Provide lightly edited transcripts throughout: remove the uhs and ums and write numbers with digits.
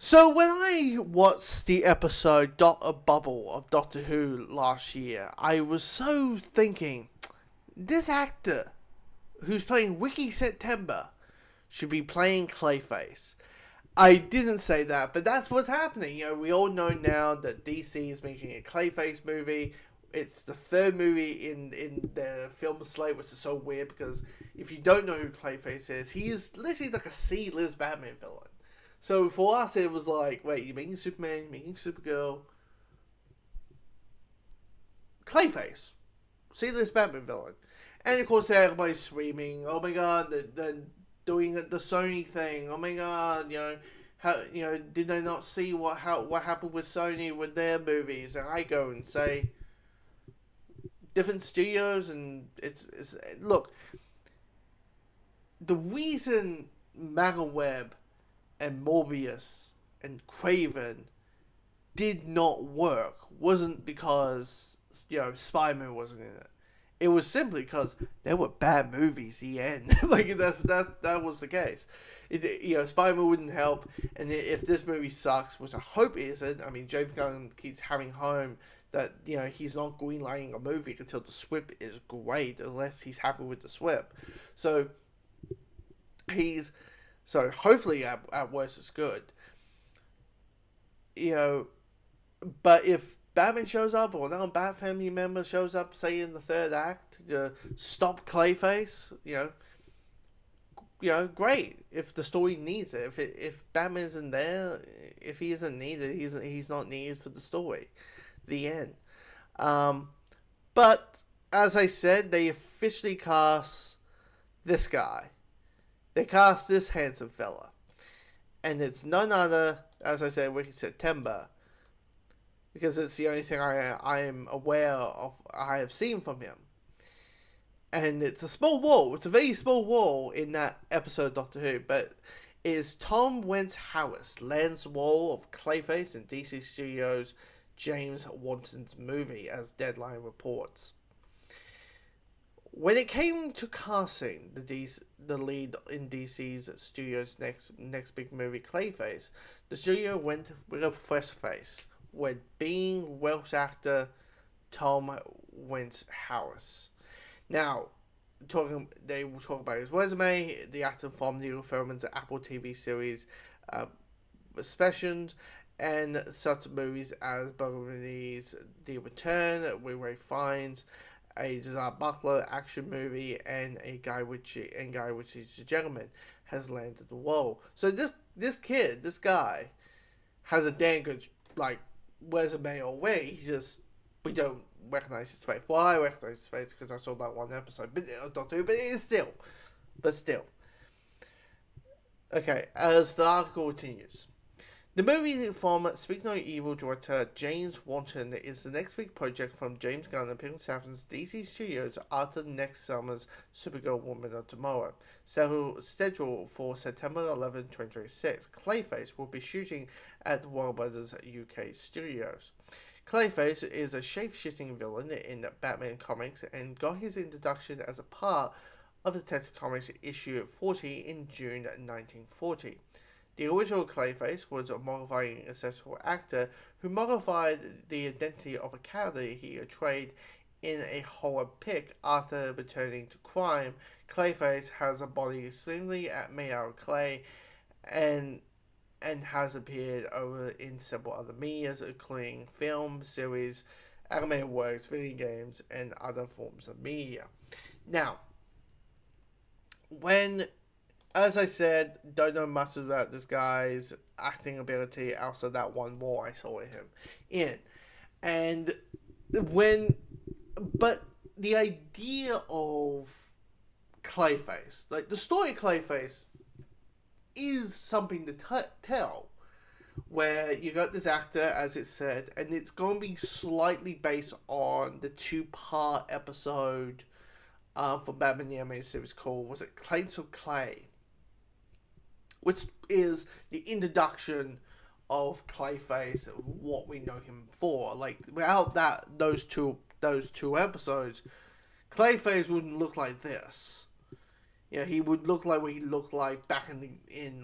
So when I watched the episode Dot a Bubble of Doctor Who last year, I was so thinking, this actor who's playing Wiki September should be playing Clayface. I didn't say that, but that's what's happening. We all know now that DC is making a Clayface movie. It's the third movie in the film slate, which is so weird because if you don't know who Clayface is, he is literally like a C-list Batman villain. So for us, it was like, wait, you're making Superman, you're making Supergirl, Clayface, C-list Batman villain, and of course everybody's screaming, "Oh my God, they're doing the Sony thing! Oh my God, how did they not see what happened with Sony with their movies?" And I go and say, different studios, and it's look, the reason Web and Morbius and Craven did not work wasn't because Spider-Man wasn't in it. It was simply because they were bad movies. The end, like that was the case. Spider-Man wouldn't help, and if this movie sucks, which I hope it isn't. I mean, James Gunn keeps hammering home that he's not greenlighting a movie until the script is great, unless he's happy with the script. So hopefully at worst it's good. But if Batman shows up or another Bat family member shows up, say in the third act, stop Clayface, great. If the story needs it, if Batman isn't there, if he isn't needed, he's not needed for the story. The end. But as I said, they officially cast this guy. They cast this handsome fella, and it's none other, as I said, Wiki September, because it's the only thing I am aware of I have seen from him. And it's a small role. It's a very small role in that episode of Doctor Who, but it is Tom Wentz-Harris lands the role of Clayface in DC Studios' James Watson's movie, as Deadline reports. When it came to casting the lead in DC's Studios' next big movie, Clayface, the studio went with a fresh face, with being Welsh actor Tom Wentz-Harris. Now, they will talk about his resume. The actor from Neil Ferman's Apple TV series Specials, and such movies as Burgundy's The Return, with Ray Fiennes, a Gerard Butler action movie, and Guy Ritchie's The Gentleman, has landed the role. So this guy has a damn good resume already. We don't recognize his face. Well, I recognize his face because I saw that one episode, but it is still. Okay, as the article continues. The movie from Speak No Evil director James Watson is the next big project from James Gunn and Peter Safran's DC Studios after next summer's Supergirl Woman of Tomorrow. Scheduled for September 11, 2026, Clayface will be shooting at Warner Brothers UK Studios. Clayface is a shape-shifting villain in Batman comics and got his introduction as a part of Detective Comics issue 40 in June 1940. The original Clayface was a modifying accessible actor who modified the identity of a character he portrayed in a horror pic after returning to crime. Clayface has a body slimly made out of clay and has appeared over in several other medias, including film, series, animated works, video games, and other forms of media. Now, as I said, don't know much about this guy's acting ability outside that one role I saw him in. But the idea of Clayface, the story of Clayface, is something to tell. Where you got this actor, as it said, and it's going to be slightly based on the 2-part episode from Batman the Animated Series called, was it Claims of Clay? Which is the introduction of Clayface, what we know him for. Without those two episodes, Clayface wouldn't look like this. He would look like what he looked like back in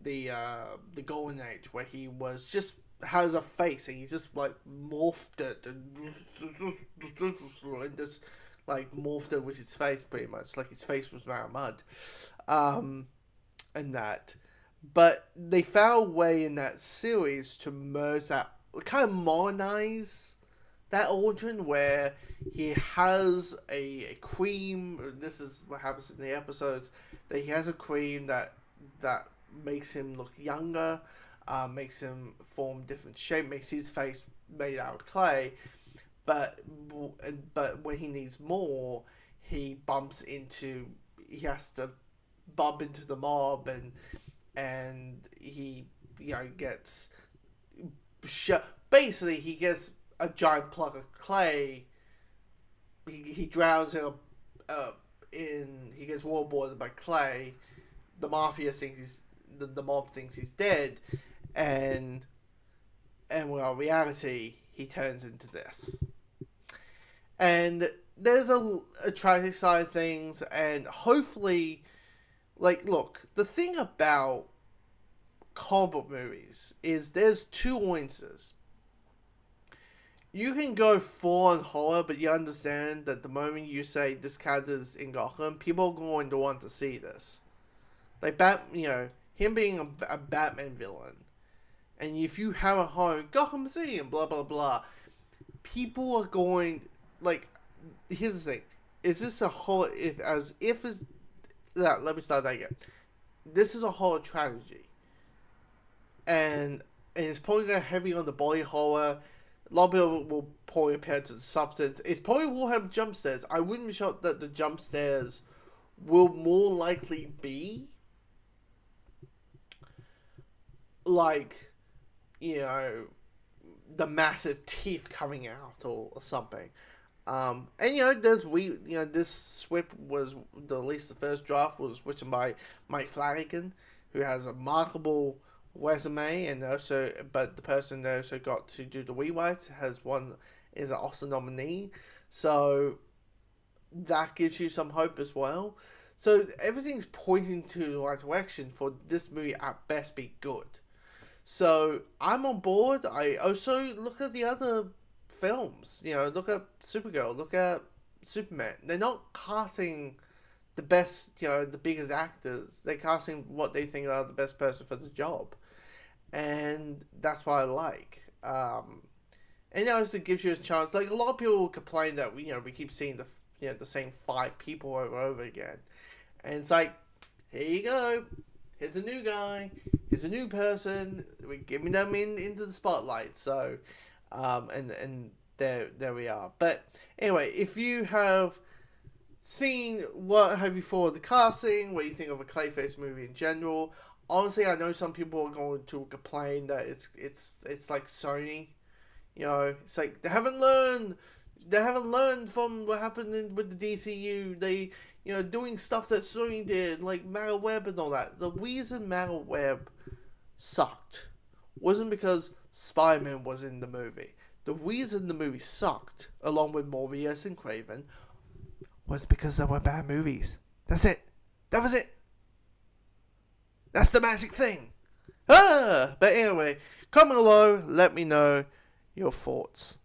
the golden age where he was just has a face and he just like morphed it and just like morphed it with his face pretty much like his face was made of mud, um, and that. But they found a way in that series to merge that, kind of modernize that origin where he has a cream. This is what happens in the episodes, that he has a cream that makes him look younger, makes him form different shape, makes his face made out of clay. But but when he needs more, he bumps into he has to bump into the mob, and he gets basically he gets a giant plug of clay. He drowns in he gets waterboarded by clay. The mafia thinks the mob thinks he's dead, and well, in reality he turns into this. And there's a tragic side of things, and hopefully, like, look, the thing about comic book movies is there's two audiences. You can go full on horror, but you understand that the moment you say this character's in Gotham, people are going to want to see this. Like, him being a Batman villain, and if you have a horror Gotham City and blah blah blah, people are going, like, here's the thing: is this a horror? Let me start that again. This is a horror tragedy, and it's probably got heavy on the body horror. A lot of people will probably compare it to the substance. It probably will have jump scares. I wouldn't be shocked that the jump scares will more likely be like, the massive teeth coming out or something. And this script was, at least the first draft was written by Mike Flanagan, who has a remarkable resume, and but the person that also got to do the rewrite is an Oscar nominee, so that gives you some hope as well. So everything's pointing to the right direction for this movie at best be good. So I'm on board. I also look at the other films. Look at Supergirl. Look at Superman. They're not casting the best, the biggest actors. They're casting what they think are the best person for the job, and that's what I like. And it also gives you a chance. Like, a lot of people will complain that we keep seeing the same 5 people over and over again, and it's like, here you go. Here's a new guy. Here's a new person. We're giving them into the spotlight. So, and there we are. But anyway, if you have seen what have you thought of the casting, what you think of a Clayface movie in general. Honestly, I know some people are going to complain that it's like Sony. It's like they haven't learned from what happened with the DCU. They doing stuff that Sony did, like Matter Web and all that. The reason Matter Web sucked wasn't because Spider-Man was in the movie. The reason the movie sucked, along with Morbius and Craven, was because they were bad movies. That's it. That was it. That's the magic thing. But anyway, comment below. Let me know your thoughts.